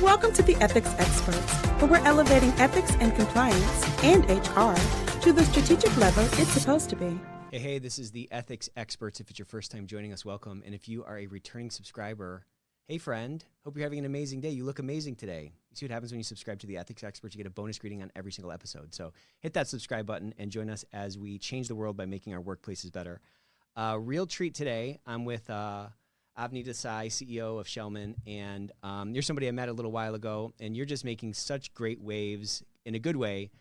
Welcome to the Ethics Experts, where we're elevating ethics and compliance and HR to the strategic level it's supposed to be. Hey, this is the Ethics Experts. If it's your first time joining us, welcome. And if you are a returning subscriber, hey friend, hope you're having an amazing day. You look amazing today. You see what happens when you subscribe to the Ethics Experts? You get a bonus greeting on every single episode. So hit that subscribe button and join us as we change the world by making our workplaces better. Real treat today. I'm with Avani Desai, CEO of Schellman, and you're somebody I met a little while ago, and you're just making such great waves in a good way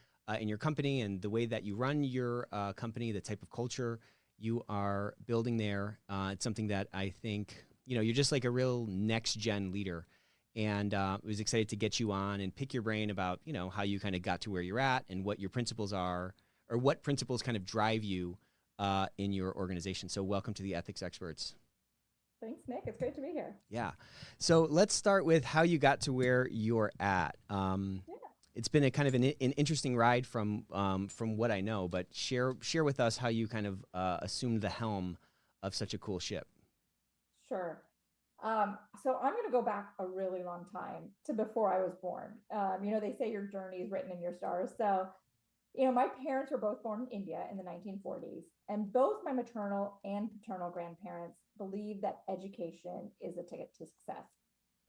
in your company and the way that you run your company, the type of culture you are building there. It's something that I think, you're just like a real next-gen leader, and I was excited to get you on and pick your brain about, how you kind of got to where you're at and what your principles are, or what principles kind of drive you in your organization. So welcome to the Ethics Experts. Thanks, Nick. It's great to be here. Yeah. So let's start with how you got to where you're at. It's been a kind of an interesting ride from what I know, but share with us how you kind of assumed the helm of such a cool ship. Sure. So I'm going to go back a really long time to before I was born. They say your journey is written in your stars. So, my parents were both born in India in the 1940s, and both my maternal and paternal grandparents believed that education is a ticket to success.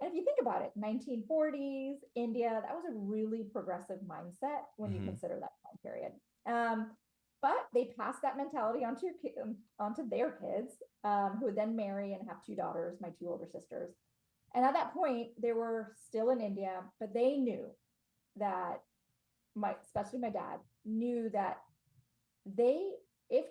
And if you think about it, 1940s, India, that was a really progressive mindset when you consider that time period. But they passed that mentality onto their kids, who would then marry and have two daughters, my two older sisters. And at that point, they were still in India, but they knew that especially my dad, knew that if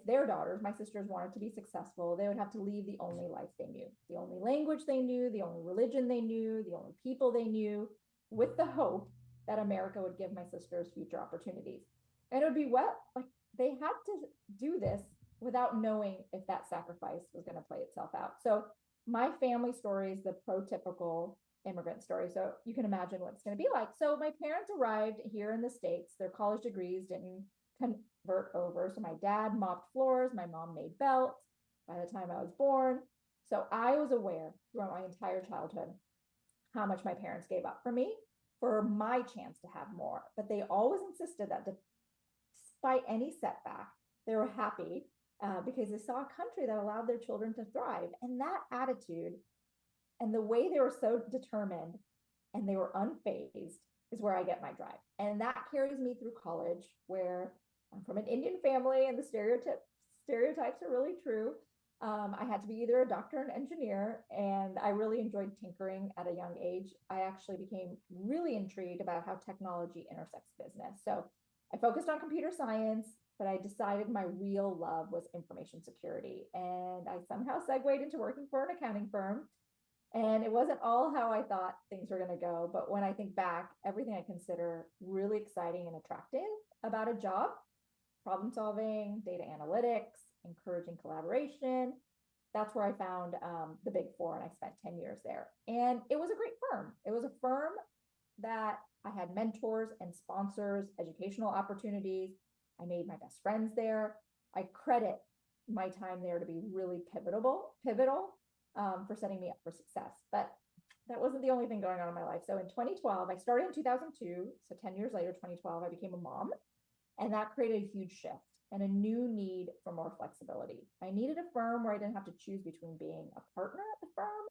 their daughters, my sisters, wanted to be successful, they would have to leave the only life they knew, the only language they knew, the only religion they knew, the only people they knew, with the hope that America would give my sisters future opportunities. And it would be they had to do this without knowing if that sacrifice was going to play itself out. So my family story is the prototypical immigrant story. So you can imagine what it's going to be like. So my parents arrived here in the States. Their college degrees didn't convert over. So my dad mopped floors. My mom made belts by the time I was born. So I was aware throughout my entire childhood how much my parents gave up for me, for my chance to have more. But they always insisted that despite any setback, they were happy because they saw a country that allowed their children to thrive. And that attitude and the way they were so determined and they were unfazed is where I get my drive. And that carries me through college, where I'm from an Indian family and the stereotypes are really true. I had to be either a doctor or an engineer, and I really enjoyed tinkering at a young age. I actually became really intrigued about how technology intersects business. So I focused on computer science, but I decided my real love was information security. And I somehow segued into working for an accounting firm. And it wasn't all how I thought things were going to go. But when I think back, everything I consider really exciting and attractive about a job, problem solving, data analytics, encouraging collaboration, that's where I found the Big Four, and I spent 10 years there. And it was a great firm. It was a firm that I had mentors and sponsors, educational opportunities. I made my best friends there. I credit my time there to be really pivotal for setting me up for success. But that wasn't the only thing going on in my life. So in 2012, I started in 2002. So 10 years later, 2012, I became a mom. And that created a huge shift and a new need for more flexibility. I needed a firm where I didn't have to choose between being a partner at the firm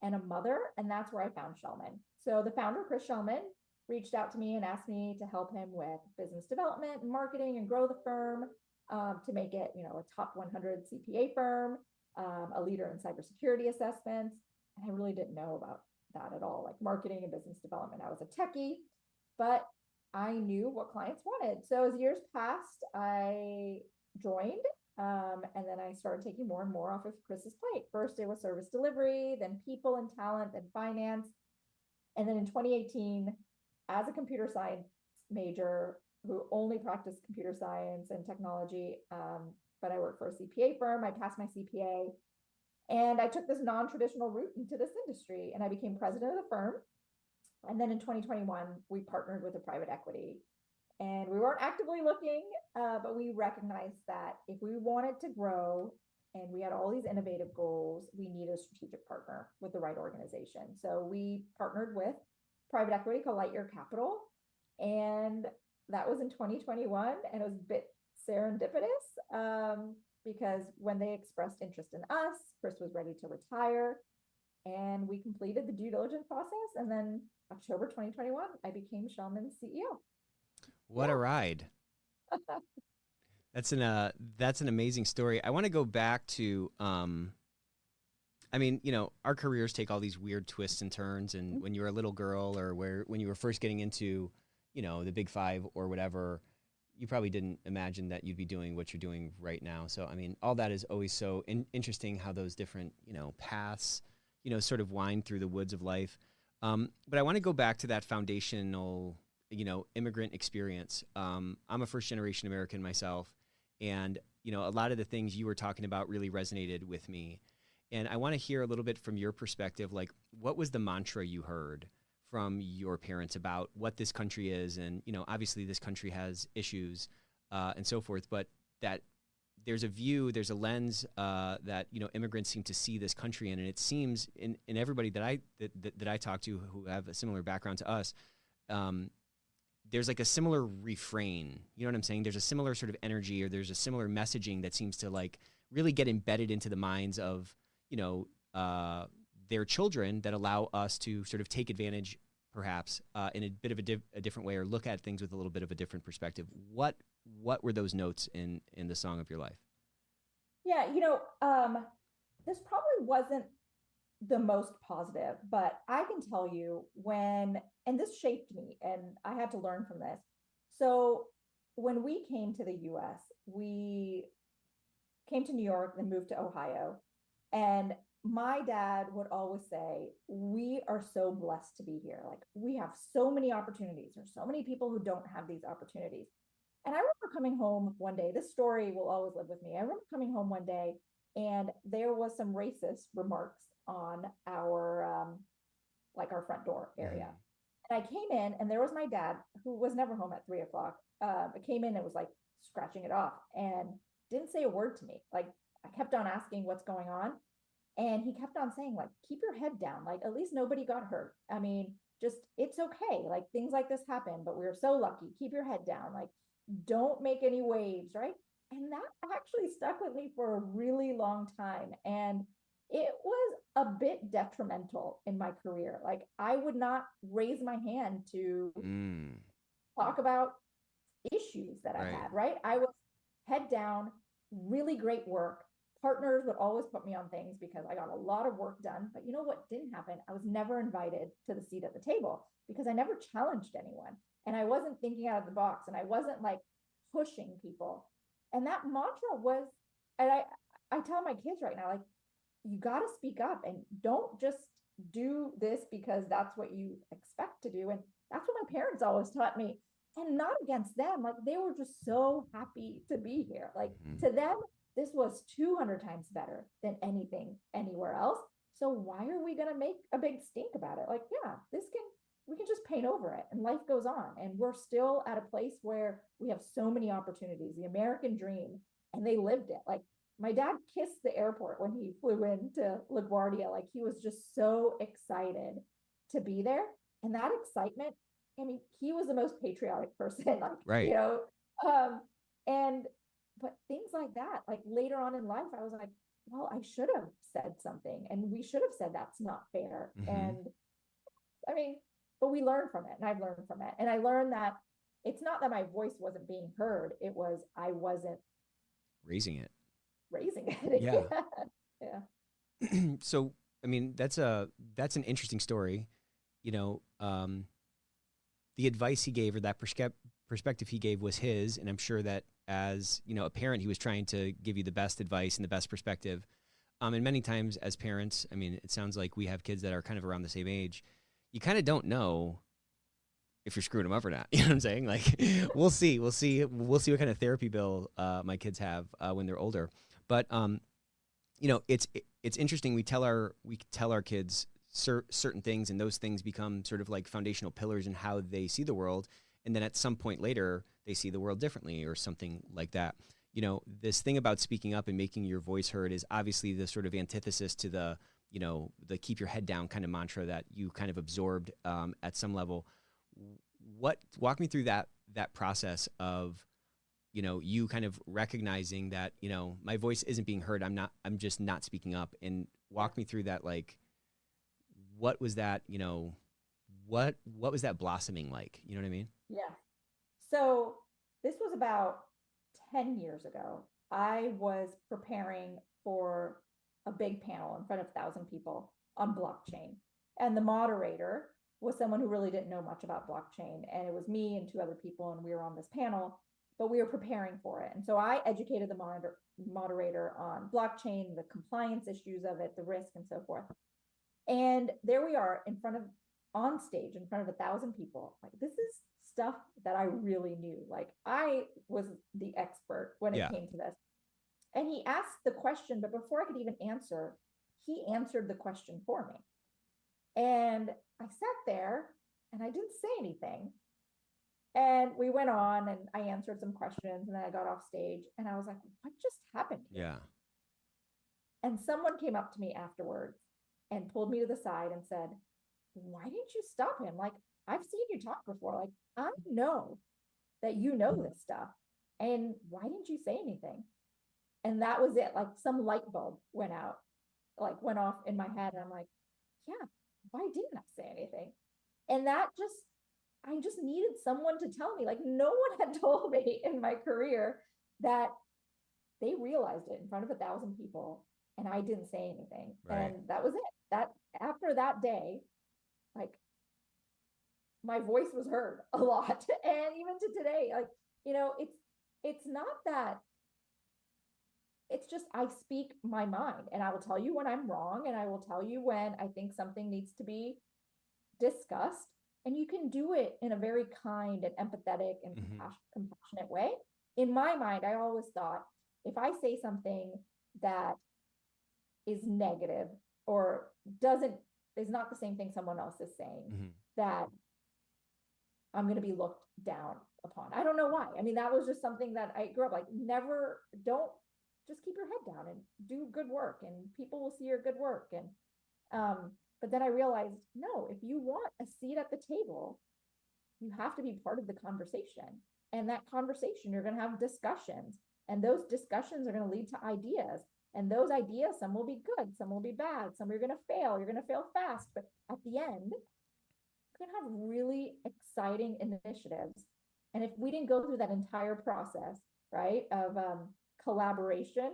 and a mother. And that's where I found Schellman. So the founder, Chris Schellman, reached out to me and asked me to help him with business development and marketing and grow the firm to make it, a top 100 CPA firm, a leader in cybersecurity assessments. And I really didn't know about that at all, like marketing and business development. I was a techie, but I knew what clients wanted. So as years passed, I joined, and then I started taking more and more off of Chris's plate. First, it was service delivery, then people and talent, then finance. And then in 2018, as a computer science major who only practiced computer science and technology, but I worked for a CPA firm, I passed my CPA, and I took this non-traditional route into this industry, and I became president of the firm. And then in 2021, we partnered with a private equity, and we weren't actively looking, but we recognized that if we wanted to grow and we had all these innovative goals. We needed a strategic partner with the right organization. So we partnered with private equity called Lightyear Capital. And that was in 2021. And it was a bit serendipitous because when they expressed interest in us, Chris was ready to retire. And we completed the due diligence process. And then October 2021, I became Schellman's CEO. What a ride. That's an amazing story. I want to go back to, I mean, you know, our careers take all these weird twists and turns. And when you were a little girl, or when you were first getting into, you know, the Big Five or whatever, you probably didn't imagine that you'd be doing what you're doing right now. So, I mean, all that is always so interesting, how those different, you know, paths, you know, sort of wind through the woods of life. But I want to go back to that foundational, you know, immigrant experience. I'm a first generation American myself. And, you know, a lot of the things you were talking about really resonated with me. And I want to hear a little bit from your perspective, like, what was the mantra you heard from your parents about what this country is? And, you know, obviously this country has issues and so forth, but that there's a view, there's a lens that, you know, immigrants seem to see this country in. And it seems in everybody that I talk to who have a similar background to us, there's like a similar refrain, you know what I'm saying? There's a similar sort of energy, or there's a similar messaging that seems to like really get embedded into the minds of, you know, their children, that allow us to sort of take advantage, perhaps, in a bit of a different way, or look at things with a little bit of a different perspective. What were those notes in the song of your life? Yeah, you know, this probably wasn't the most positive, but I can tell you and this shaped me, and I had to learn from this. So when we came to the US, we came to New York, then moved to Ohio. And my dad would always say, we are so blessed to be here. Like, we have so many opportunities. There's so many people who don't have these opportunities. And I remember coming home one day, this story will always live with me. I remember coming home one day, and there was some racist remarks on our our front door area. And I came in, and there was my dad, who was never home at 3:00. I came in and was like scratching it off, and didn't say a word to me. Like, I kept on asking what's going on, and he kept on saying, like, keep your head down. Like, at least nobody got hurt. I mean, just, it's okay. Like, things like this happen, but we're so lucky. Keep your head down. Like, don't make any waves, right? And that actually stuck with me for a really long time. And it was a bit detrimental in my career. Like, I would not raise my hand to talk about issues that I had, right? I was head down, really great work. Partners would always put me on things because I got a lot of work done. But you know what didn't happen? I was never invited to the seat at the table because I never challenged anyone. And I wasn't thinking out of the box, and I wasn't like pushing people. And that mantra was, and I tell my kids right now, like, you got to speak up, and don't just do this because that's what you expect to do. And that's what my parents always taught me. And not against them. Like, they were just so happy to be here. Like, to them, this was 200 times better than anything anywhere else. So why are we going to make a big stink about it? Like, yeah, we can just paint over it, and life goes on. And we're still at a place where we have so many opportunities, the American dream, and they lived it. Like, my dad kissed the airport when he flew into LaGuardia. Like, he was just so excited to be there. And that excitement, I mean, he was the most patriotic person, like, Right. you know, but things like that, like later on in life, I was like, well, I should have said something, and we should have said that's not fair. And I mean, but we learned from it, and I've learned from it. And I learned that it's not that my voice wasn't being heard. It was, I wasn't raising it. Yeah. Yeah. So, I mean, that's an interesting story. You know, the advice he gave, or that perspective he gave, was his. And I'm sure that as, you know, a parent, he was trying to give you the best advice and the best perspective. And many times as parents, I mean, it sounds like we have kids that are kind of around the same age. You kind of don't know if you're screwing them up or not. You know what I'm saying? Like, we'll see what kind of therapy bill my kids have when they're older. But you know, it's interesting. We tell our kids certain things, and those things become sort of like foundational pillars in how they see the world. And then at some point later, they see the world differently, or something like that. you know, this thing about speaking up and making your voice heard is obviously the sort of antithesis to the, you know, the keep your head down kind of mantra that you kind of absorbed at some level. Walk me through that process of, you know, you kind of recognizing that, you know, my voice isn't being heard. I'm just not speaking up, and walk me through that. Like, what was that, you know, what was that blossoming like? You know what I mean? Yeah. So this was about 10 years ago. I was preparing for a big panel in front of 1,000 people on blockchain. And the moderator was someone who really didn't know much about blockchain. And it was me and two other people, and we were on this panel, but we were preparing for it. And so I educated the moderator on blockchain, the compliance issues of it, the risk, and so forth. And there we are on stage in front of 1,000 people. Like, this is stuff that I really knew. Like, I was the expert when it came to this. And he asked the question, but before I could even answer, he answered the question for me. And I sat there and I didn't say anything. And we went on and I answered some questions, and then I got off stage and I was like, what just happened here? Yeah. And someone came up to me afterwards and pulled me to the side and said, why didn't you stop him? Like, I've seen you talk before. Like, I know that you know this stuff. And why didn't you say anything? And that was it. Like, some light bulb went off in my head. And I'm like, yeah, why didn't I say anything? And I just needed someone to tell me. Like, no one had told me in my career that they realized it in front of 1,000 people and I didn't say anything. Right. And that was it. That after that day, like, my voice was heard a lot. And even to today, like, you know, it's not that, it's just, I speak my mind, and I will tell you when I'm wrong, and I will tell you when I think something needs to be discussed. And you can do it in a very kind and empathetic and compassionate way. In my mind, I always thought, if I say something that is negative or is not the same thing someone else is saying, that I'm going to be looked down upon. I don't know why. I mean, that was just something that I grew up like, just keep your head down and do good work, and people will see your good work. And, but then I realized, no, if you want a seat at the table, you have to be part of the conversation. And that conversation, you're going to have discussions, and those discussions are going to lead to ideas. And those ideas, some will be good, some will be bad, some you're going to fail. You're going to fail fast. But at the end, you're going to have really exciting initiatives. And if we didn't go through that entire process, right, of collaboration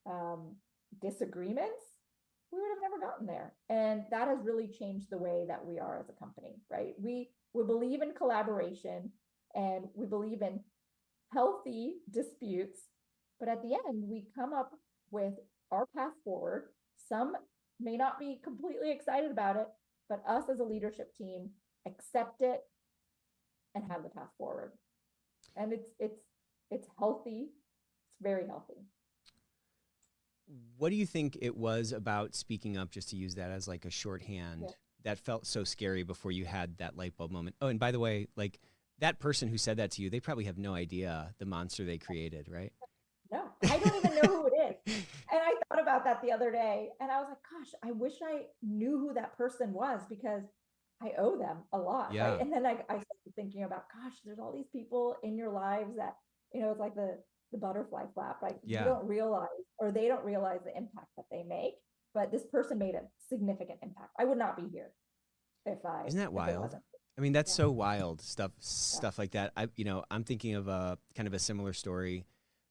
and disagreements, we would have never gotten there. And that has really changed the way that we are as a company, right? We believe in collaboration, and we believe in healthy disputes. But at the end, we come up with our path forward. Some may not be completely excited about it, but us as a leadership team accept it and have the path forward. And it's healthy. It's very healthy. What do you think it was about speaking up, just to use that as like a shorthand, that felt so scary before you had that light bulb moment? Oh, and by the way, like, that person who said that to you, they probably have no idea the monster they created, right? No, I don't even know who it is. And I thought about that the other day, and I was like, gosh, I wish I knew who that person was, because I owe them a lot. Yeah. Right? And then I started thinking about, gosh, there's all these people in your lives that, you know, it's like the butterfly flap, like, you don't realize, or they don't realize the impact that they make. But this person made a significant impact. I would not be here Isn't that wild? I mean, that's so wild, stuff like that. I'm thinking of a kind of a similar story.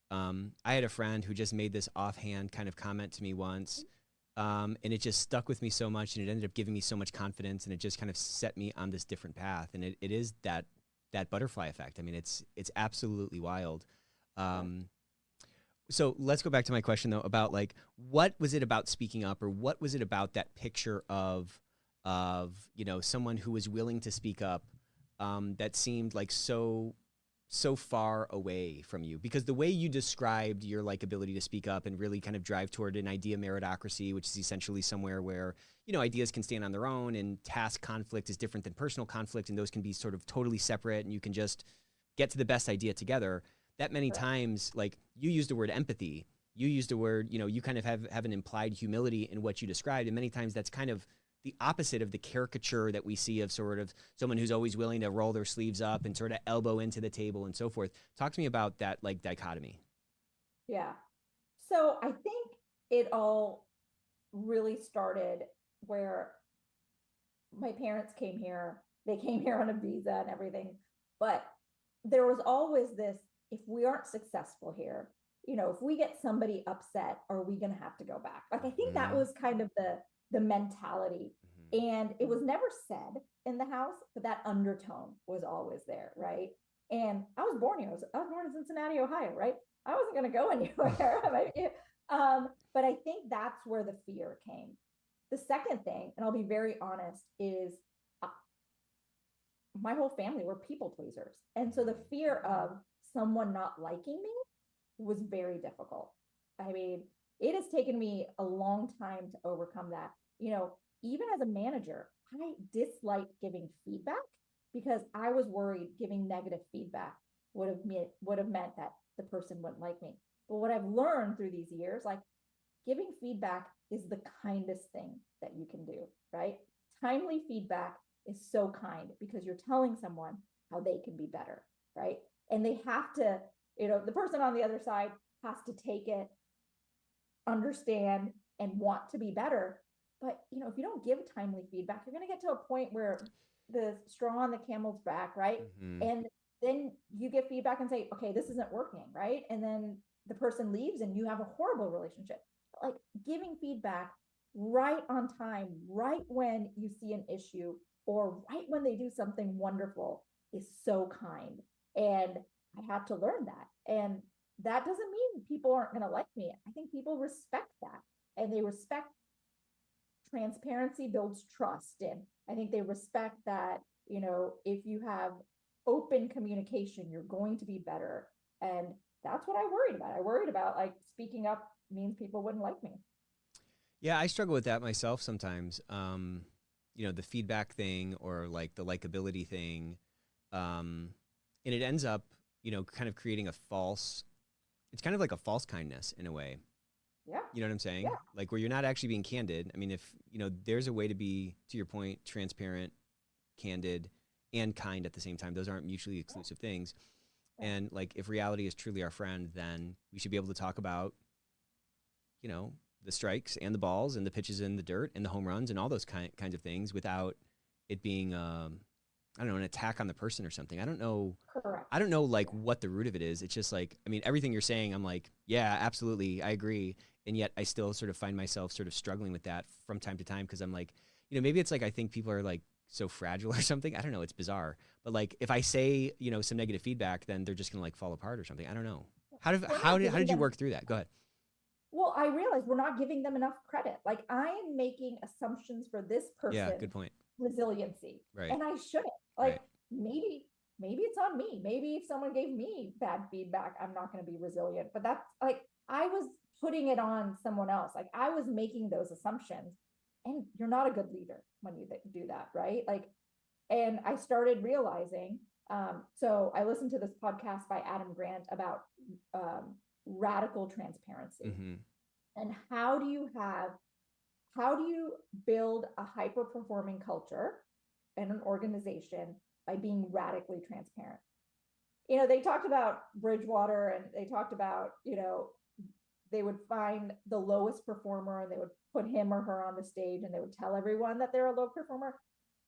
I had a friend who just made this offhand kind of comment to me once, and it just stuck with me so much, and it ended up giving me so much confidence, and it just kind of set me on this different path. And it is that butterfly effect. I mean, it's absolutely wild. So let's go back to my question though, about like, what was it about speaking up, or what was it about that picture of, you know, someone who was willing to speak up, that seemed like so far away from you? Because the way you described your like ability to speak up and really kind of drive toward an idea meritocracy, which is essentially somewhere where, you know, ideas can stand on their own, and task conflict is different than personal conflict, and those can be sort of totally separate, and you can just get to the best idea together. that many Correct. times, like you used the word empathy, you used the word, you kind of have an implied humility in what you described. And many times that's kind of the opposite of the caricature that we see of sort of someone who's always willing to roll their sleeves up and sort of elbow into the table and so forth. Talk to me about that like dichotomy. Yeah. So I think it all really started where my parents came here. They came here on a visa and everything. But there was always this, if we aren't successful here, if we get somebody upset, are we going to have to go back? Like, I think that was kind of the mentality. And it was never said in the house, but that undertone was always there, right? And I was born here. I was born in Cincinnati, Ohio, right? I wasn't going to go anywhere. But I think that's where the fear came. The second thing, and I'll be very honest, is my whole family were people pleasers. And so the fear of someone not liking me was very difficult. I mean, it has taken me a long time to overcome that. Even as a manager, I disliked giving feedback because I was worried giving negative feedback would have meant that the person wouldn't like me. But what I've learned through these years, like giving feedback is the kindest thing that you can do, right? Timely feedback is so kind because you're telling someone how they can be better, right? And they have to, the person on the other side has to take it, understand, and want to be better. But, if you don't give timely feedback, you're going to get to a point where the straw on the camel's back, right? And then you get feedback and say, okay, this isn't working, right? And then the person leaves and you have a horrible relationship. Like giving feedback right on time, right when you see an issue or right when they do something wonderful is so kind. And I had to learn that. And that doesn't mean people aren't going to like me. I think people respect that, and they respect transparency builds trust. And I think they respect that, if you have open communication, you're going to be better. And that's what I worried about. I worried about like speaking up means people wouldn't like me. Yeah, I struggle with that myself sometimes. The feedback thing or like the likability thing. And it ends up, kind of creating it's kind of like a false kindness in a way. Yeah. You know what I'm saying? Yeah. Like where you're not actually being candid. I mean, if, there's a way to be, to your point, transparent, candid, and kind at the same time. Those aren't mutually exclusive things. And like, if reality is truly our friend, then we should be able to talk about, the strikes and the balls and the pitches in the dirt and the home runs and all those kinds of things without it being, I don't know, an attack on the person or something. I don't know. Correct. I don't know like what the root of it is. It's just like, I mean, everything you're saying, I'm like, yeah, absolutely. I agree. And yet I still sort of find myself sort of struggling with that from time to time. Cause I'm like, maybe it's like, I think people are like so fragile or something. I don't know. It's bizarre. But like, if I say, some negative feedback, then they're just going to like fall apart or something. I don't know. How did you work through that? Go ahead. Well, I realized we're not giving them enough credit. Like I am making assumptions for this person. Yeah. Good point. Resiliency. Right. And I shouldn't. Like Right. maybe it's on me. Maybe if someone gave me bad feedback, I'm not going to be resilient. But that's like, I was putting it on someone else. Like I was making those assumptions, and you're not a good leader when you do that. Right. Like, and I started realizing, so I listened to this podcast by Adam Grant about radical transparency. And how do you build a hyper performing culture in an organization by being radically transparent? They talked about Bridgewater, and they talked about, they would find the lowest performer and they would put him or her on the stage and they would tell everyone that they're a low performer.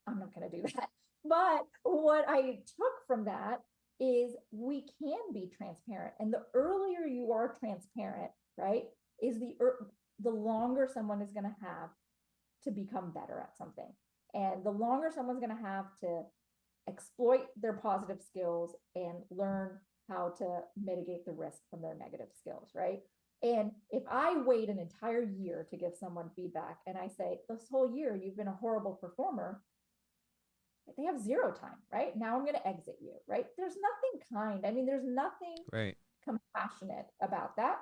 I'm not going to do that. But what I took from that is we can be transparent. And the earlier you are transparent, right, is the longer someone is going to have to become better at something. And the longer someone's going to have to exploit their positive skills and learn how to mitigate the risk from their negative skills, right? And if I wait an entire year to give someone feedback and I say, this whole year you've been a horrible performer, they have zero time, right? Now I'm going to exit you, right? There's nothing kind. I mean, there's nothing right. compassionate about that.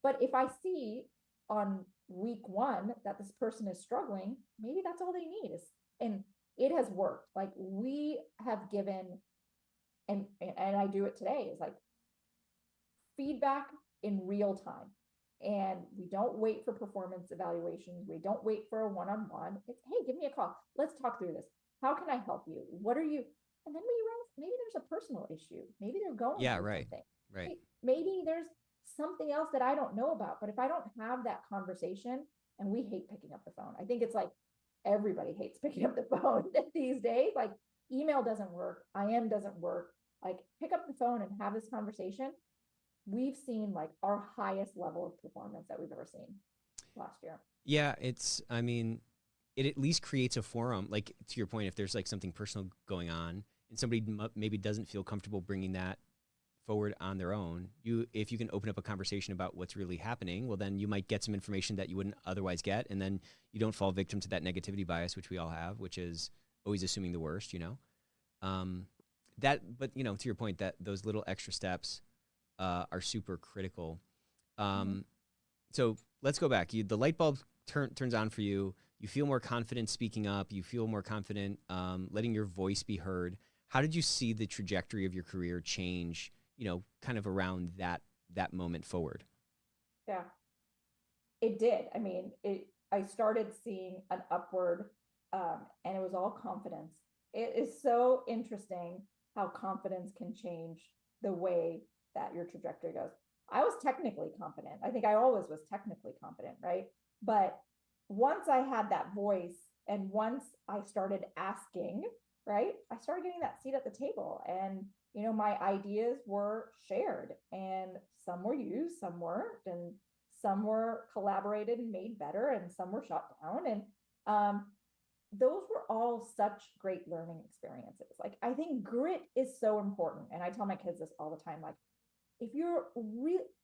But if I see on week one that this person is struggling, maybe that's all they need is, and it has worked. Like we have given, and I do it today, is like feedback in real time. And we don't wait for performance evaluations. We don't wait for a one-on-one. It's, hey, give me a call. Let's talk through this. How can I help you? What are you? And then we realize maybe there's a personal issue. Maybe they're going through something. Right. Maybe there's something else that I don't know about. But if I don't have that conversation, and we hate picking up the phone. I think it's like everybody hates picking up the phone these days. Like email doesn't work. IM doesn't work. Like pick up the phone and have this conversation. We've seen like our highest level of performance that we've ever seen last year. Yeah, I mean, it at least creates a forum. Like to your point, if there's like something personal going on and somebody maybe doesn't feel comfortable bringing that forward on their own, if you can open up a conversation about what's really happening, well, then you might get some information that you wouldn't otherwise get. And then you don't fall victim to that negativity bias, which we all have, which is always assuming the worst, but to your point, that those little extra steps are super critical. So let's go back. The light bulb turns on for you. You feel more confident speaking up. You feel more confident letting your voice be heard. How did you see the trajectory of your career change, kind of around that moment forward? Yeah, it did. I mean, I started seeing an upward, and it was all confidence. It is so interesting how confidence can change the way that your trajectory goes. I was technically confident. I think I always was technically confident, right? But once I had that voice and once I started asking, right, I started getting that seat at the table, and my ideas were shared, and some were used, some weren't, and some were collaborated and made better, and some were shut down. And those were all such great learning experiences. Like, I think grit is so important. And I tell my kids this all the time. Like, if you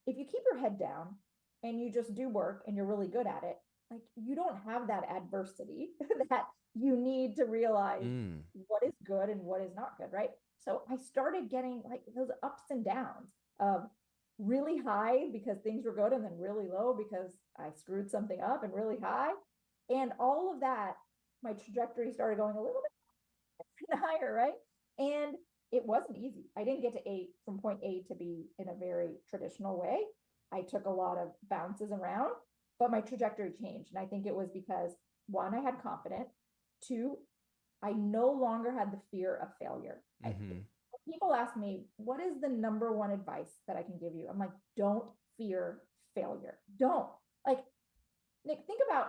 keep your head down and you just do work and you're really good at it, like, you don't have that adversity that you need to realize what is good and what is not good, right? So I started getting like those ups and downs of really high because things were good, and then really low because I screwed something up, and really high. And all of that, my trajectory started going a little bit higher, right? And it wasn't easy. I didn't get to from point A to B in a very traditional way. I took a lot of bounces around, but my trajectory changed. And I think it was because, one, I had confidence. Two, I no longer had the fear of failure. People ask me, what is the number one advice that I can give you? I'm like, don't fear failure. Don't. Like, Nick, think about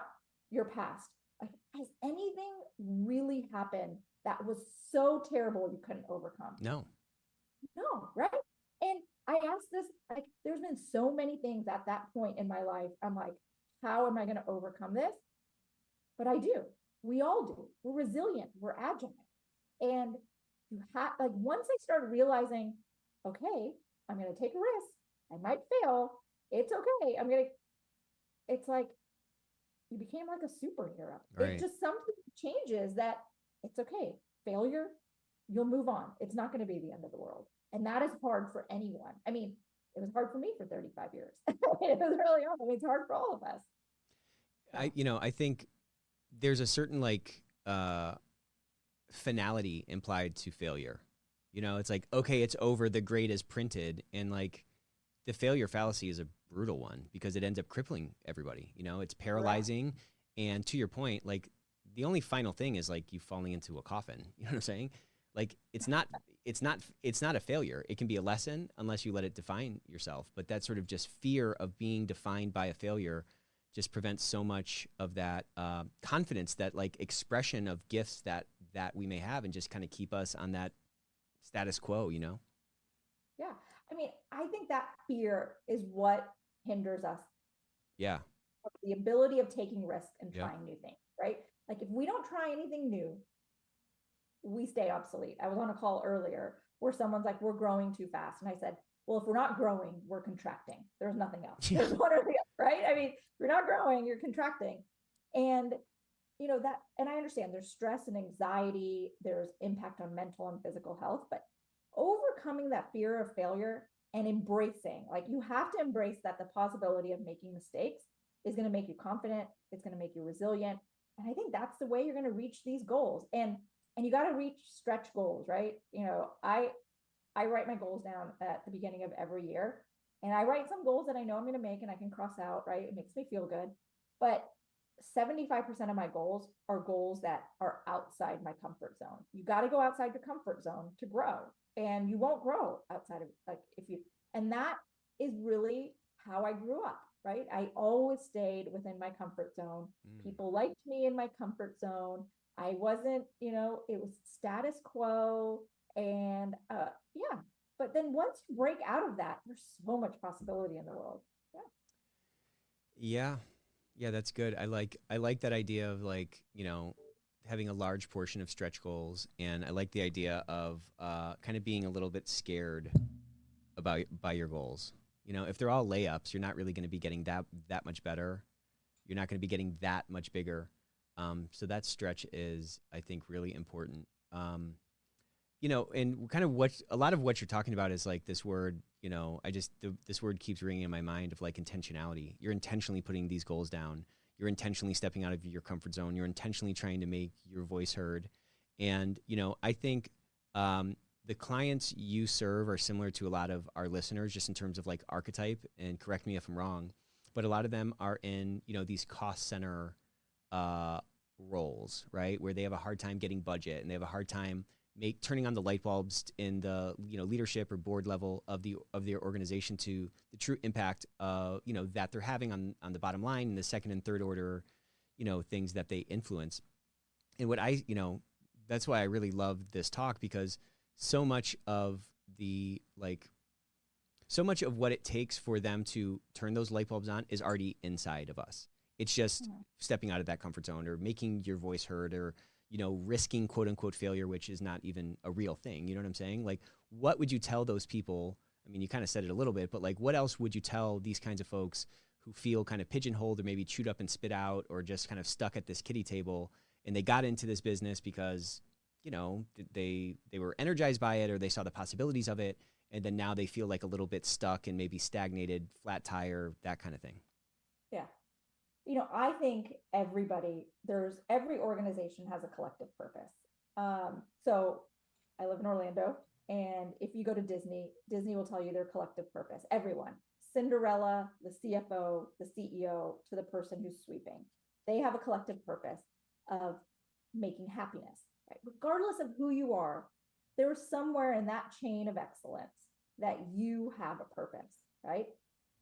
your past. Like, has anything really happened that was so terrible you couldn't overcome? No, right? And I asked this, like, there's been so many things at that point in my life. I'm like, how am I going to overcome this? But I do. We all do. We're resilient. We're agile. And you have, like, once I started realizing, okay, I'm going to take a risk. I might fail. It's okay. It's like, you became like a superhero. Right. It just, something changes that it's okay. Failure, you'll move on. It's not going to be the end of the world. And that is hard for anyone. I mean, it was hard for me for 35 years. It was really hard. I mean, it's hard for all of us. I think there's a certain finality implied to failure. It's like, okay, it's over, the grade is printed, and like the failure fallacy is a brutal one because it ends up crippling everybody. It's paralyzing. Right. And to your point, like, the only final thing is like you falling into a coffin. You know what I'm saying? Like, it's not a failure. It can be a lesson unless you let it define yourself. But that sort of just fear of being defined by a failure just prevents so much of that confidence, that like expression of gifts that we may have, and just kind of keep us on that status quo, Yeah. I mean, I think that fear is what hinders us. Yeah. The ability of taking risks and trying new things, right? Like, if we don't try anything new, we stay obsolete. I was on a call earlier where someone's like, we're growing too fast. And I said, well, if we're not growing, we're contracting. There's nothing else. Yeah. There's one or the other, right? I mean, if you're not growing, you're contracting. And that, and I understand there's stress and anxiety, there's impact on mental and physical health, but overcoming that fear of failure and embracing, like, you have to embrace that the possibility of making mistakes is going to make you confident. It's going to make you resilient. And I think that's the way you're going to reach these goals. And you got to reach stretch goals, right? I write my goals down at the beginning of every year. And I write some goals that I know I'm going to make and I can cross out, right? It makes me feel good. But 75% of my goals are goals that are outside my comfort zone. You got to go outside your comfort zone to grow. And you won't grow outside of and that is really how I grew up, right? I always stayed within my comfort zone. People liked me in my comfort zone. I wasn't, it was status quo. And yeah. But then once you break out of that, there's so much possibility in the world. Yeah. Yeah, that's good. I like that idea of having a large portion of stretch goals, and I like the idea of kind of being a little bit scared by your goals. If they're all layups, you're not really going to be getting that much better. You're not going to be getting that much bigger. So that stretch is, I think, really important. And kind of a lot of what you're talking about is like this word, this word keeps ringing in my mind of like intentionality. You're intentionally putting these goals down. You're intentionally stepping out of your comfort zone. You're intentionally trying to make your voice heard. And, I think the clients you serve are similar to a lot of our listeners, just in terms of like archetype, and correct me if I'm wrong, but a lot of them are in, these cost center roles, right? Where they have a hard time getting budget, and they have a hard time turning on the light bulbs in the leadership or board level of their organization to the true impact that they're having on the bottom line and the second and third order things that they influence. And that's why I really love this talk, because so much of what it takes for them to turn those light bulbs on is already inside of us. It's just stepping out of that comfort zone, or making your voice heard, or risking quote unquote failure, which is not even a real thing. You know what I'm saying? Like, what would you tell those people? I mean, you kind of said it a little bit, but like, what else would you tell these kinds of folks who feel kind of pigeonholed, or maybe chewed up and spit out, or just kind of stuck at this kiddie table, and they got into this business because, they were energized by it, or they saw the possibilities of it, and then now they feel like a little bit stuck and maybe stagnated, flat tire, that kind of thing? Yeah. I think every organization has a collective purpose. So I live in Orlando, and if you go to Disney will tell you their collective purpose. Everyone, Cinderella, the CFO, the CEO, to the person who's sweeping, they have a collective purpose of making happiness, right? Regardless of who you are, there's somewhere in that chain of excellence that you have a purpose, right?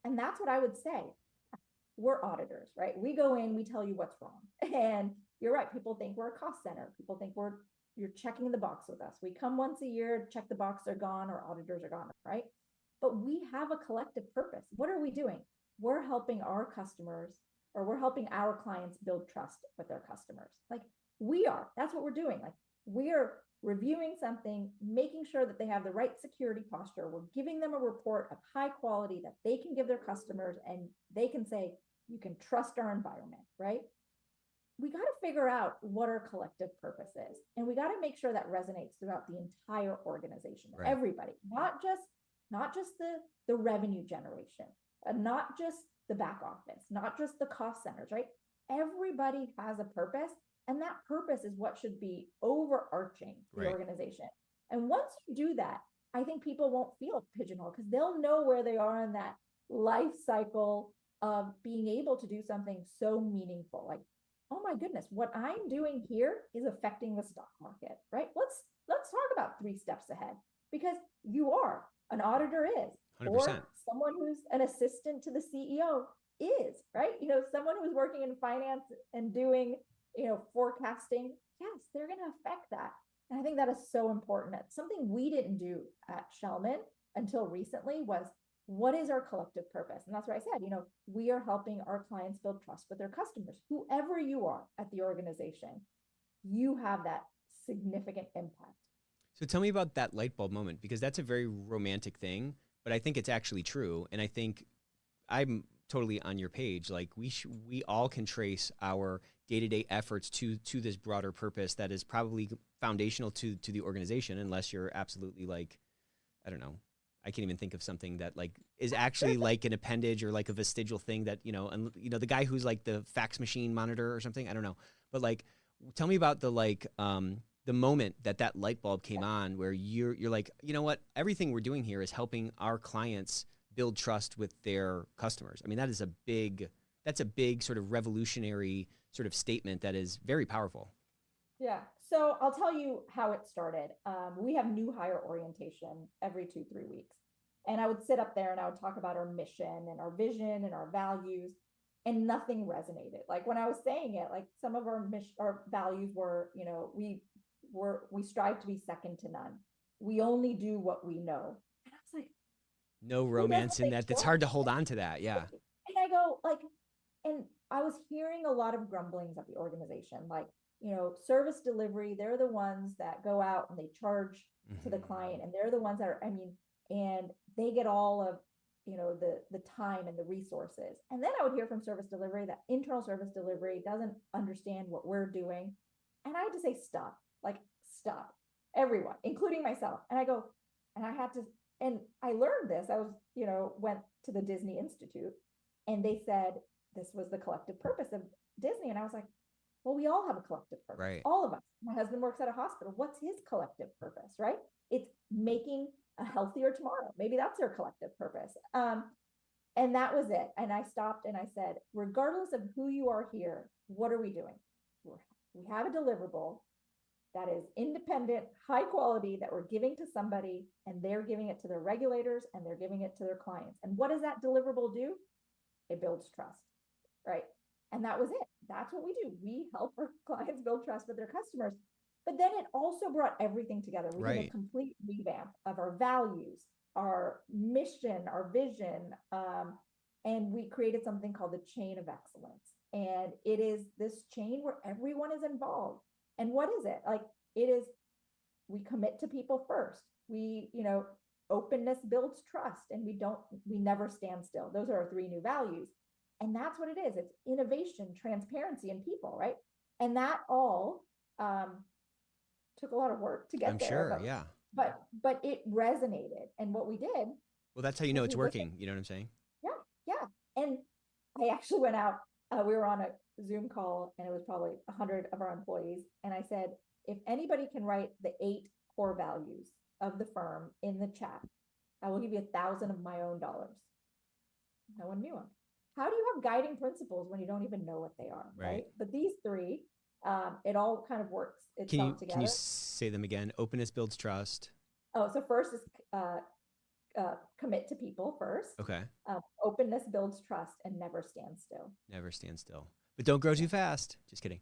And that's what I would say. We're auditors, right? We go in, we tell you what's wrong. And you're right. People think we're a cost center. People think you're checking the box with us. We come once a year, check the box, they're gone, our auditors are gone, right? But we have a collective purpose. What are we doing? We're helping our customers, or we're helping our clients build trust with their customers. Like, that's what we're doing. Like, we're reviewing something, making sure that they have the right security posture. We're giving them a report of high quality that they can give their customers, and they can say, you can trust our environment, right? We got to figure out what our collective purpose is. And we got to make sure that resonates throughout the entire organization, right? Everybody, not just the revenue generation, not just the back office, not just the cost centers, right? Everybody has a purpose, and that purpose is what should be overarching the organization. And once you do that, I think people won't feel pigeonholed, because they'll know where they are in that life cycle of being able to do something so meaningful. Like, oh my goodness, what I'm doing here is affecting the stock market, right? Let's talk about 3 steps ahead, because an auditor is, 100%. or someone who's an assistant to the CEO is, right? Someone who's working in finance and doing, forecasting. Yes, they're going to affect that. And I think that is so important. It's something we didn't do at Schellman until recently, was, what is our collective purpose? And that's what I said, we are helping our clients build trust with their customers. Whoever you are at the organization, you have that significant impact. So tell me about that light bulb moment, because that's a very romantic thing, but I think it's actually true. And I think I'm totally on your page. Like, we all can trace our day-to-day efforts to this broader purpose that is probably foundational to the organization, unless you're absolutely like, I don't know, I can't even think of something that like is actually like an appendage or like a vestigial thing that, the guy who's like the fax machine monitor or something. I don't know. But like, tell me about the moment that light bulb came on, where you're like, you know what, everything we're doing here is helping our clients build trust with their customers. I mean, that's a big sort of revolutionary sort of statement that is very powerful. Yeah. So I'll tell you how it started. We have new hire orientation every 2-3 weeks. And I would sit up there and I would talk about our mission and our vision and our values, and nothing resonated. Like when I was saying it, like some of our values were, we strive to be second to none. We only do what we know. And I was like, no romance in that. It's hard to hold on to that. Yeah. And I go like, and I was hearing a lot of grumblings at the organization, like, service delivery, they're the ones that go out and they charge to the client, and they're the ones that are, and they get all of, the time and the resources. And then I would hear from service delivery that internal service delivery doesn't understand what we're doing. And I had to say, stop, everyone, including myself. And I go, and I had to, and I learned this. I was, went to the Disney Institute, and they said this was the collective purpose of Disney. And I was like, well, we all have a collective purpose. Right. All of us. My husband works at a hospital. What's his collective purpose, right? It's making a healthier tomorrow. Maybe that's their collective purpose. And that was it. And I stopped and I said, regardless of who you are here, what are we doing? We have a deliverable that is independent, high quality, that we're giving to somebody, and they're giving it to their regulators, and they're giving it to their clients. And what does that deliverable do? It builds trust, right? And that was it. That's what we do. We help our clients build trust with their customers. But then it also brought everything together. We did a complete revamp of our values, our mission, our vision, and we created something called the chain of excellence. And it is this chain where everyone is involved. And what is it? Like, it is, we commit to people first. We, openness builds trust, and we never stand still. Those are our 3 new values. And that's what it is. It's innovation, transparency, and people, right? And that all took a lot of work to get there. Sure, but, yeah. But it resonated. And what we did. Well, that's how you know it's working. You know what I'm saying? Yeah. And I actually went out. We were on a Zoom call, and it was probably 100 of our employees. And I said, if anybody can write the 8 core values of the firm in the chat, I will give you $1,000 of my own dollars. No one knew them. How do you have guiding principles when you don't even know what they are, right? But these 3, it all kind of works itself together. Can you say them again? Openness builds trust. Oh, so first is commit to people first. Okay. Openness builds trust, and never stand still. Never stand still. But don't grow too fast. Just kidding.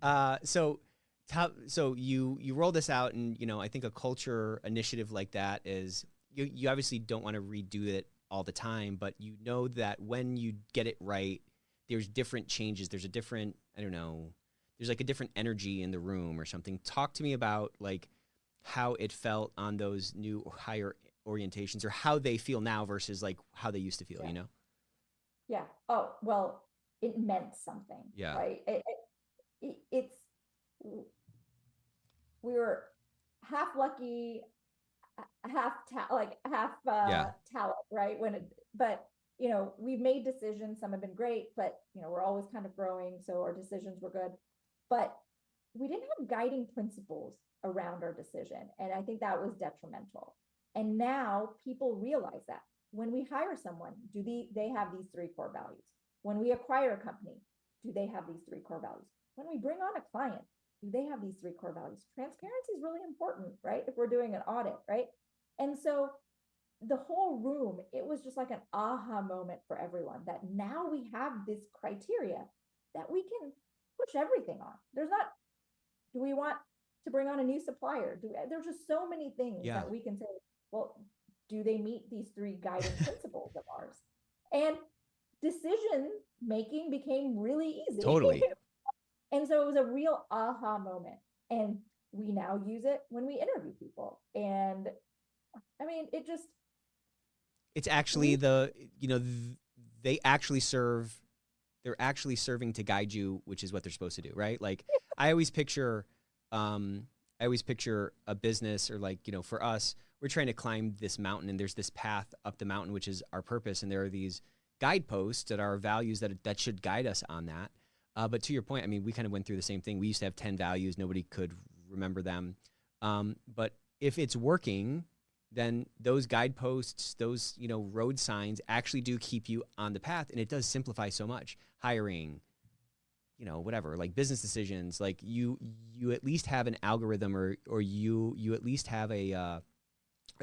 So you roll this out, and I think a culture initiative like that is you obviously don't want to redo it all the time, but you know that when you get it right, there's different changes. There's a different, there's like a different energy in the room or something. Talk to me about like how it felt on those new higher orientations, or how they feel now versus like how they used to feel, Yeah. Oh, well, it meant something. Yeah. Right. We were half lucky, half talent, right? But we've made decisions. Some have been great, but we're always kind of growing, so our decisions were good. But we didn't have guiding principles around our decision, and I think that was detrimental. And now people realize that when we hire someone, do they have these 3 core values? When we acquire a company, do they have these 3 core values? When we bring on a client, do they have these 3 core values? Transparency is really important, right? If we're doing an audit, right? And so the whole room, it was just like an aha moment for everyone, that now we have this criteria that we can push everything on. Do we want to bring on a new supplier? There's just so many things that we can say, well, do they meet these 3 guiding principles of ours? And decision making became really easy. Totally. And so it was a real aha moment. And we now use it when we interview people. And it's actually they're actually serving to guide you, which is what they're supposed to do, right? Like I always picture a business, or like, for us, we're trying to climb this mountain, and there's this path up the mountain, which is our purpose. And there are these guideposts that are values that should guide us on that. But to your point, we kind of went through the same thing. We used to have 10 values. Nobody could remember them. But if it's working, then those guideposts, those, road signs actually do keep you on the path. And it does simplify so much. Hiring, whatever, like business decisions, like you at least have an algorithm or you at least have a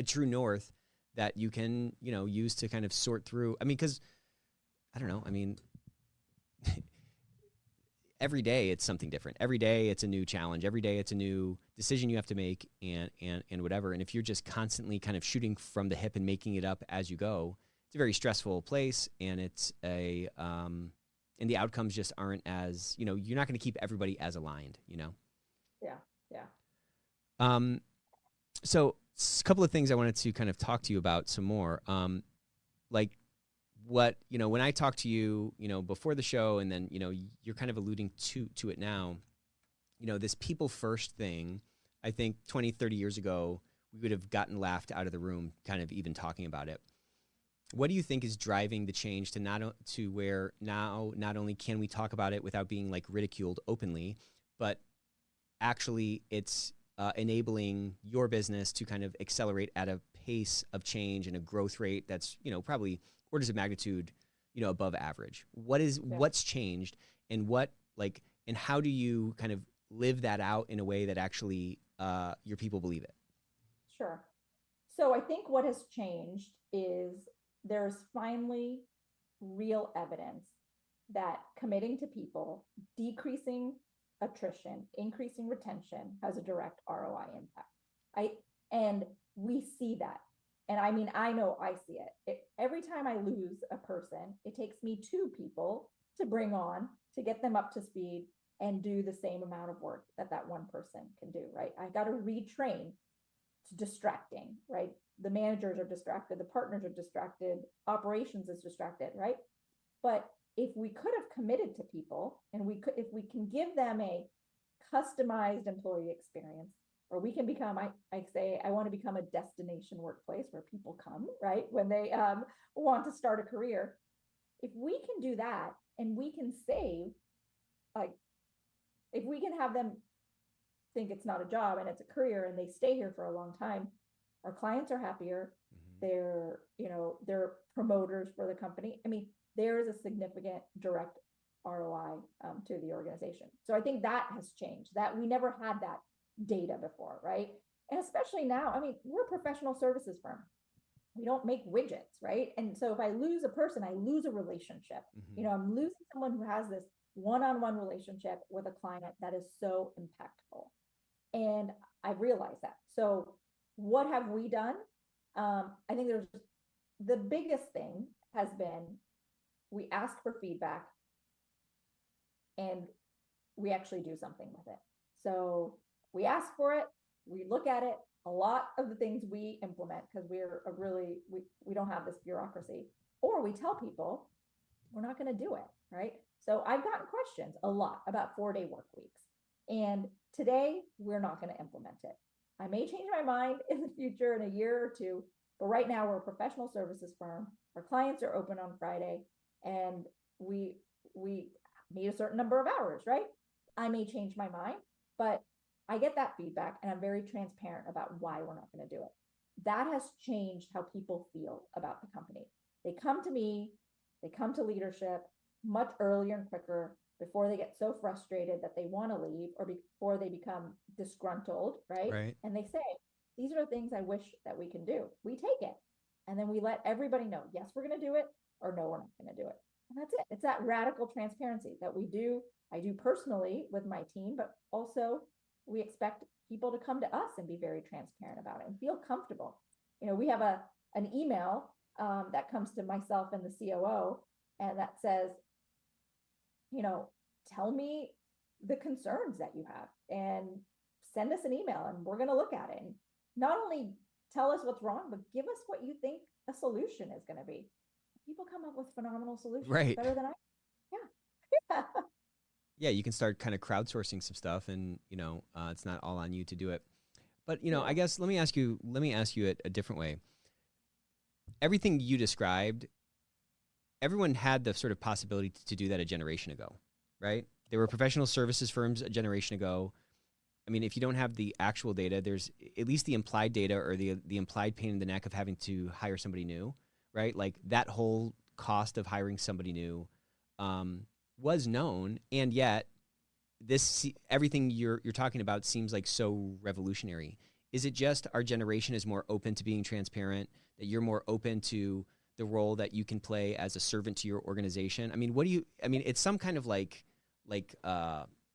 true north that you can, use to kind of sort through. I mean, because I don't know. I mean, every day it's something different. Every day it's a new challenge. Every day it's a new decision you have to make and whatever. And if you're just constantly kind of shooting from the hip and making it up as you go, it's a very stressful place. And it's and the outcomes just aren't as, you're not going to keep everybody as aligned, Yeah. So a couple of things I wanted to kind of talk to you about some more. Like what, when I talk to you, before the show, and then, you're kind of alluding to it now, this people first thing, I think 20, 30 years ago, we would have gotten laughed out of the room kind of even talking about it. What do you think is driving the change to where now not only can we talk about it without being like ridiculed openly, but actually it's enabling your business to kind of accelerate at a pace of change and a growth rate that's, probably orders of magnitude, above average. What's changed, and and how do you kind of live that out in a way that actually your people believe it? Sure. So I think what has changed is there's finally real evidence that committing to people, decreasing attrition, increasing retention has a direct ROI impact. And we see that. And I mean, I know I see it. Every time I lose a person, it takes me 2 people to bring on to get them up to speed and do the same amount of work that one person can do, right? I got to retrain to distracting, right? The managers are distracted, the partners are distracted, operations is distracted, right? But if we could have committed to people, and if we can give them a customized employee experience, or we can become, I say, I want to become a destination workplace where people come, right? When they want to start a career. If we can do that, and we can save, like, if we can have them think it's not a job and it's a career, and they stay here for a long time, our clients are happier. They're promoters for the company. I mean, there is a significant direct ROI to the organization. So I think that has changed, that we never had that data before, right? And especially now, I mean, we're a professional services firm. We don't make widgets, right? And so if I lose a person, I lose a relationship. I'm losing someone who has this one-on-one relationship with a client that is so impactful. And I realized that. So what have we done? I think the biggest thing has been, we ask for feedback and we actually do something with it. So we ask for it, we look at it. A lot of the things we implement, because we don't have this bureaucracy, or we tell people we're not going to do it, right? So I've gotten questions a lot about 4-day work weeks. And today we're not going to implement it. I may change my mind in the future, in a year or 2, but right now we're a professional services firm. Our clients are open on Friday, and we need a certain number of hours, right? I may change my mind, but I get that feedback, and I'm very transparent about why we're not going to do it. That has changed how people feel about the company. They come to me, they come to leadership much earlier and quicker, before they get so frustrated that they want to leave, or before they become disgruntled, right? And they say, these are the things I wish that we can do. We take it. And then we let everybody know, yes, we're going to do it, or no, we're not going to do it. And that's it. It's that radical transparency that I do personally with my team, but also we expect people to come to us and be very transparent about it and feel comfortable. We have an email that comes to myself and the COO, and that says, tell me the concerns that you have, and send us an email, and we're going to look at it. And not only tell us what's wrong, but give us what you think a solution is going to be. People come up with phenomenal solutions, right? Better than I. Yeah. Yeah, you can start kind of crowdsourcing some stuff, and it's not all on you to do it. But I guess let me ask you it a different way. Everything you described, everyone had the sort of possibility to do that a generation ago, right? There were professional services firms a generation ago. I mean, if you don't have the actual data, there's at least the implied data or the implied pain in the neck of having to hire somebody new, right? Like that whole cost of hiring somebody new was known, and yet everything you're talking about seems like so revolutionary. Is it just our generation is more open to being transparent, that you're more open to the role that you can play as a servant to your organization? I mean, it's some kind of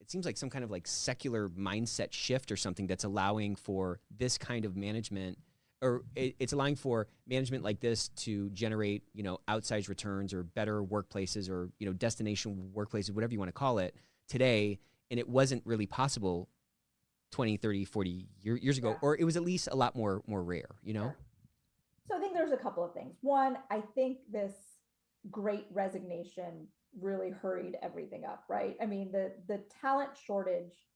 it seems like some kind of like secular mindset shift or something that's allowing for this kind of management, or it's allowing for management like this to generate, outsized returns or better workplaces or, destination workplaces, whatever you want to call it today. And it wasn't really possible 20, 30, 40 years ago, or it was at least a lot more rare, Sure. So I think there's a couple of things. One, I think this great resignation really hurried everything up, right? I mean, the talent shortage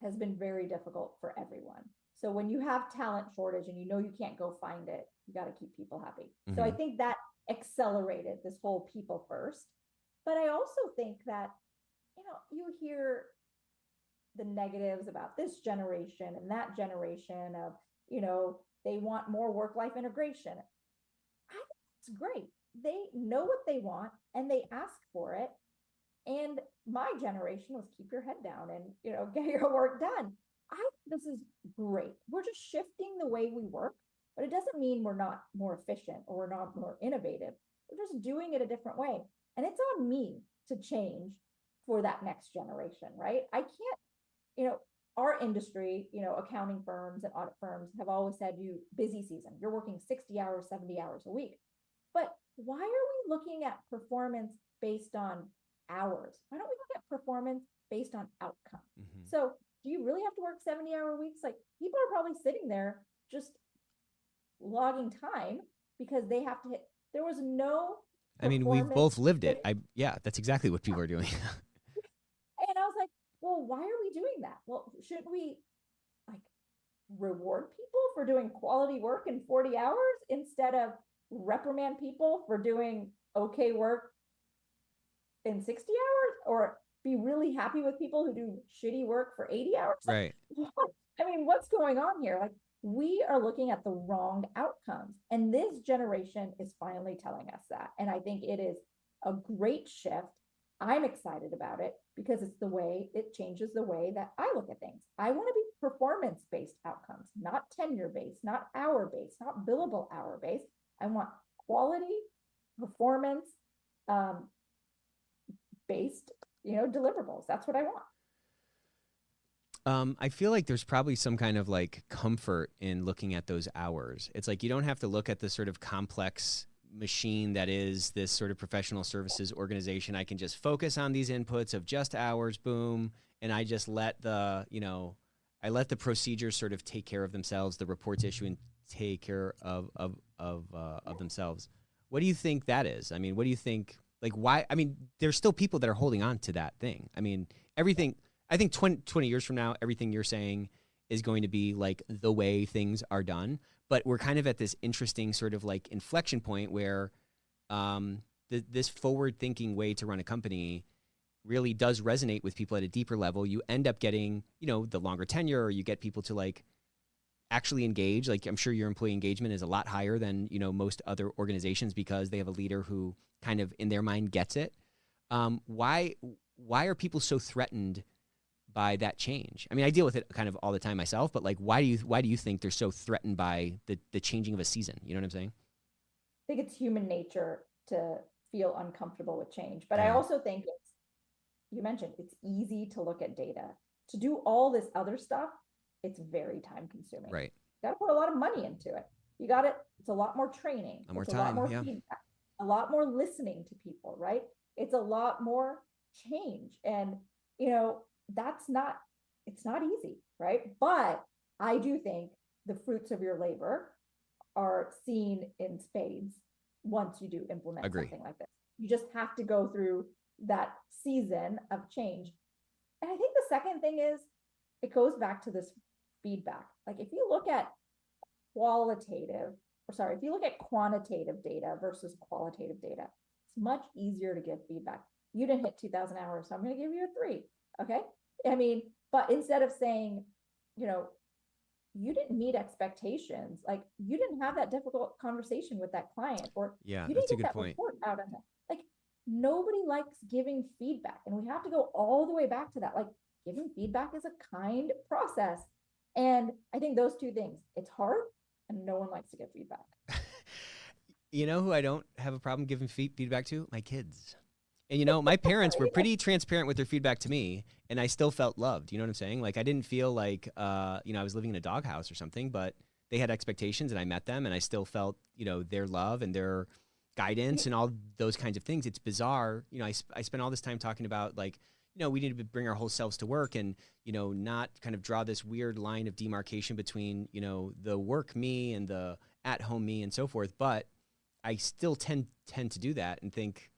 has been very difficult for everyone. So when you have talent shortage and you can't go find it, you got to keep people happy. Mm-hmm. So I think that accelerated this whole people first. But I also think that, you hear the negatives about this generation and that generation of, they want more work-life integration. I think it's great. They know what they want and they ask for it. And my generation was keep your head down and, get your work done. I think this is great. We're just shifting the way we work, but it doesn't mean we're not more efficient or we're not more innovative. We're just doing it a different way. And it's on me to change for that next generation, right? I can't, our industry, accounting firms and audit firms have always said busy season, you're working 60 hours, 70 hours a week. But why are we looking at performance based on hours? Why don't we look at performance based on outcome? Mm-hmm. So do you really have to work 70-hour weeks? Like people are probably sitting there just logging time because they have to hit. There was no. I mean, we've both lived it. That's exactly what people are doing. And I was like, well, why are we doing that? Well, shouldn't we like reward people for doing quality work in 40 hours instead of reprimand people for doing okay work in 60 hours, or be really happy with people who do shitty work for 80 hours? Right. I mean, what's going on here? Like we are looking at the wrong outcomes, and this generation is finally telling us that. And I think it is a great shift. I'm excited about it because it changes the way that I look at things. I want to be performance-based outcomes, not tenure-based, not hour-based, not billable hour-based. I want quality performance based, deliverables. That's what I want. I feel like there's probably some kind of like comfort in looking at those hours. It's like you don't have to look at the sort of complex machine that is this sort of professional services organization. I can just focus on these inputs of just hours, boom, and I just let the procedures sort of take care of themselves, the reports issue and take care of themselves. What do you think that is? I mean, what do you think? Like, why? I mean, there's still people that are holding on to that thing. I mean, everything. I think 20 years from now, everything you're saying is going to be like the way things are done. But we're kind of at this interesting sort of like inflection point where this forward-thinking way to run a company really does resonate with people at a deeper level. You end up getting, the longer tenure, or you get people to like actually engage. Like I'm sure your employee engagement is a lot higher than, most other organizations because they have a leader who kind of in their mind gets it. Why are people so threatened by that change? I mean, I deal with it kind of all the time myself, but like, why do you think they're so threatened by the changing of a season? You know what I'm saying? I think it's human nature to feel uncomfortable with change, but I also think you mentioned it's easy to look at data. To do all this other stuff, it's very time consuming. Right. You got to put a lot of money into it. It's a lot more training. More it's time, a lot more feedback, a lot more listening to people, right? It's a lot more change. And, it's not easy, right? But I do think the fruits of your labor are seen in spades once you do implement something like this. You just have to go through that season of change. And I think the second thing is it goes back to this feedback. Like if you look at quantitative data versus qualitative data, it's much easier to give feedback. You didn't hit 2,000 hours, so I'm going to give you a 3. Okay. I mean, but instead of saying you know, you didn't meet expectations. Like you didn't have that difficult conversation with that client, or Yeah, you that's didn't a get good that point. report out on that. Like nobody likes giving feedback. And we have to go all the way back to that. Like giving feedback is a kind process. And I think those two things, it's hard and no one likes to give feedback. You know who I don't have a problem giving feedback to? My kids. And, you know, my parents were pretty transparent with their feedback to me, and I still felt loved. You know what I'm saying? Like, I didn't feel like, you know, I was living in a doghouse or something, but they had expectations and I met them, and I still felt, you know, their love and their guidance and all those kinds of things. It's bizarre. You know, I spent all this time talking about, like, you know, we need to bring our whole selves to work and, you know, not kind of draw this weird line of demarcation between, you know, the work me and the at home me and so forth. But I still tend to do that and think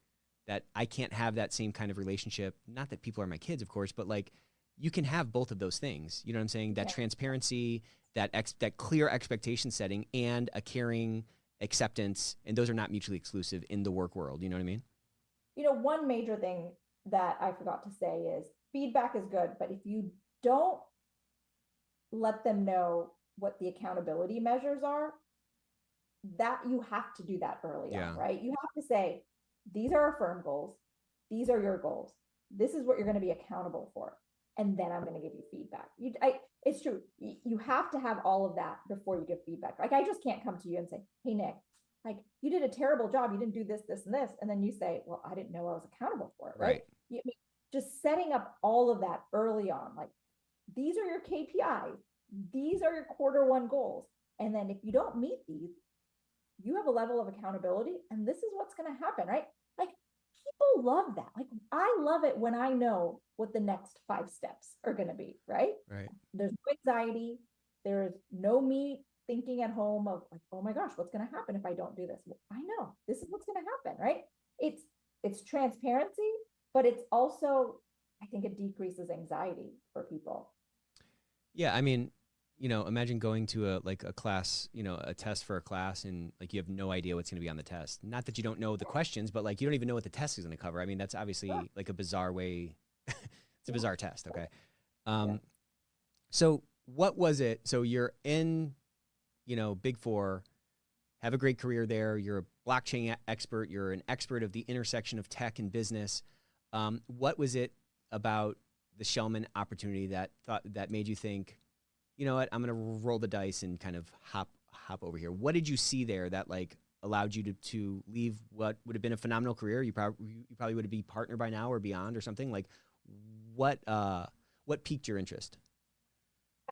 that I can't have that same kind of relationship. Not that people are my kids, of course, but like you can have both of those things. You know what I'm saying? That transparency, that clear expectation setting, and a caring acceptance, and those are not mutually exclusive in the work world. You know what I mean? You know, one major thing that I forgot to say is feedback is good, but if you don't let them know what the accountability measures are, that you have to do that early on, right? You have to say, these are our firm goals. These are your goals. This is what you're going to be accountable for. And then I'm going to give you feedback. It's true. You have to have all of that before you give feedback. Like I just can't come to you and say, hey, Nick, like you did a terrible job. You didn't do this, this, and this. And then you say, well, I didn't know I was accountable for it, right? Just setting up all of that early on, like these are your KPIs. These are your Q1 goals. And then if you don't meet these, you have a level of accountability and this is what's going to happen, right? Like people love that. Like I love it when I know what the next 5 steps are going to be, right? Right. There's no anxiety. There's no me thinking at home of like, oh my gosh, what's going to happen if I don't do this? Well, I know this is what's going to happen, right? It's transparency, but it's also, I think it decreases anxiety for people. Yeah. I mean, you know, imagine going to a class, you know, a test for a class, and like you have no idea what's going to be on the test. Not that you don't know the questions, but like you don't even know what the test is going to cover. I mean, that's obviously like a bizarre way. It's a bizarre test. Okay. So what was it? So you're in, you know, Big Four, have a great career there. You're a blockchain expert. You're an expert of the intersection of tech and business. What was it about the Schellman opportunity that made you think, you know what, I'm going to roll the dice and kind of hop over here? What did you see there that like allowed you to leave what would have been a phenomenal career? You probably would have been partner by now or beyond or something. Like what piqued your interest?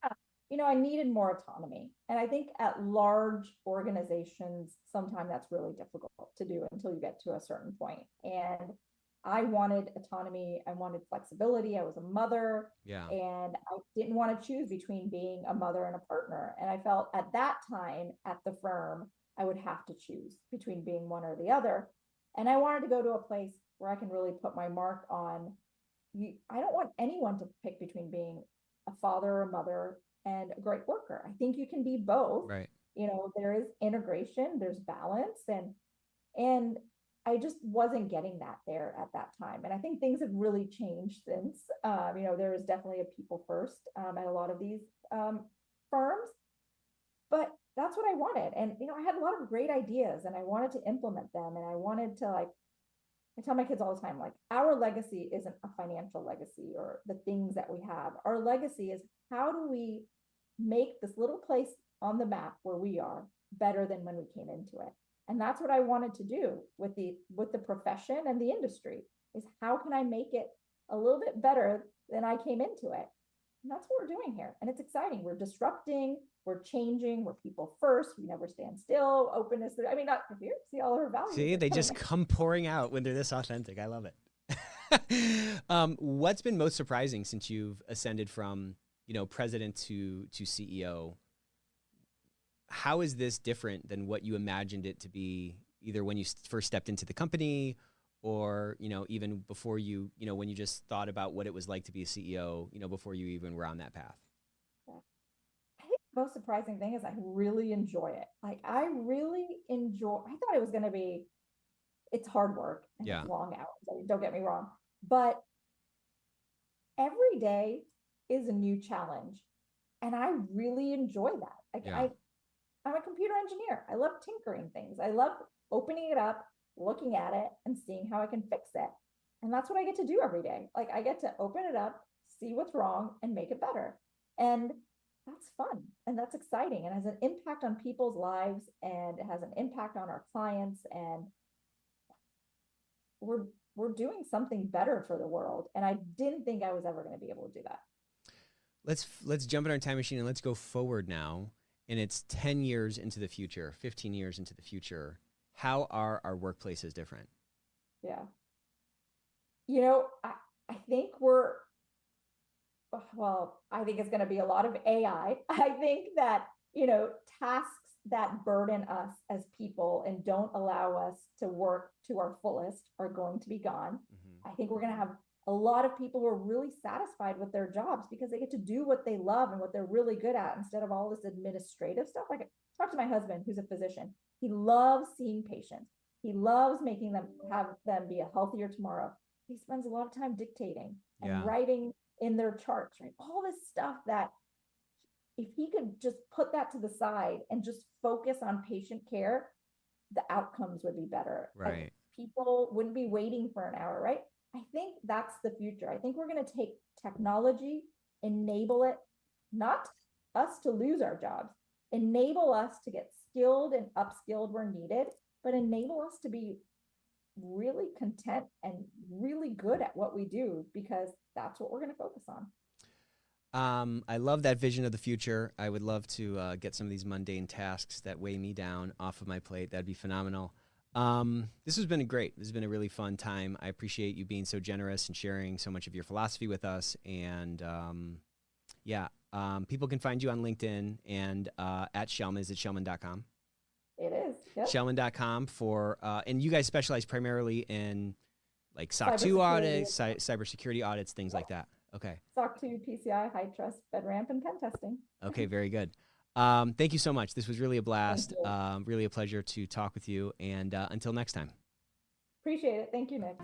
Yeah. You know, I needed more autonomy. And I think at large organizations, sometimes that's really difficult to do until you get to a certain point. And I wanted autonomy. I wanted flexibility. I was a mother. Yeah. And I didn't want to choose between being a mother and a partner. And I felt at that time at the firm, I would have to choose between being one or the other. And I wanted to go to a place where I can really put my mark on you. I don't want anyone to pick between being a father or a mother and a great worker. I think you can be both. Right. You know, there is integration, there's balance, and I just wasn't getting that there at that time. And I think things have really changed since. You know, there is definitely a people first at a lot of these firms, but that's what I wanted. And, you know, I had a lot of great ideas and I wanted to implement them. And I wanted to like, I tell my kids all the time, like, our legacy isn't a financial legacy or the things that we have. Our legacy is how do we make this little place on the map where we are better than when we came into it? And that's what I wanted to do with the profession and the industry is how can I make it a little bit better than I came into it? And that's what we're doing here. And it's exciting. We're disrupting, we're changing, we're people first. We never stand still. Openness. I mean, not here. See all of our values. See, they just come pouring out when they're this authentic. I love it. What's been most surprising since you've ascended from, you know, president to CEO? How is this different than what you imagined it to be, either when you first stepped into the company or, you know, even before you know, when you just thought about what it was like to be a CEO, you know, before you even were on that path? I think the most surprising thing is I really enjoy it. Like I thought it was going to be, it's hard work and it's long hours. I mean, don't get me wrong, but every day is a new challenge. And I really enjoy that. I'm a computer engineer. I love tinkering things. I love opening it up, looking at it, and seeing how I can fix it. And that's what I get to do every day. Like, I get to open it up, see what's wrong, and make it better. And that's fun and that's exciting and has an impact on people's lives, and it has an impact on our clients, and we're doing something better for the world. And I didn't think I was ever going to be able to do that. Let's jump in our time machine and let's go forward now. And it's 10 years into the future, 15 years into the future. How are our workplaces different? Yeah. I think I think it's going to be a lot of AI. I think that, tasks that burden us as people and don't allow us to work to our fullest are going to be gone. I think we're going to have a lot of people who are really satisfied with their jobs because they get to do what they love and what they're really good at instead of all this administrative stuff. Like, I talked to my husband, who's a physician. He loves seeing patients. He loves making them have them be a healthier tomorrow. He spends a lot of time dictating and writing in their charts, right? All this stuff that if he could just put that to the side and just focus on patient care, the outcomes would be better. Right. Like, people wouldn't be waiting for an hour, right? I think that's the future. I think we're going to take technology, enable it, not us to lose our jobs, enable us to get skilled and upskilled where needed, but enable us to be really content and really good at what we do, because that's what we're going to focus on. I love that vision of the future. I would love to get some of these mundane tasks that weigh me down off of my plate. That'd be phenomenal. This has been great. This has been a really fun time. I appreciate you being so generous and sharing so much of your philosophy with us. And people can find you on LinkedIn and at Schellman. Is it Schellman.com? It is. Yep. Schellman.com for, and you guys specialize primarily in like SOC 2 audits, cybersecurity audits, things like that. Okay. SOC 2, PCI, high trust, FedRAMP, and pen testing. Okay, very good. Thank you so much. This was really a blast. Really a pleasure to talk with you. And until next time. Appreciate it. Thank you, Nick.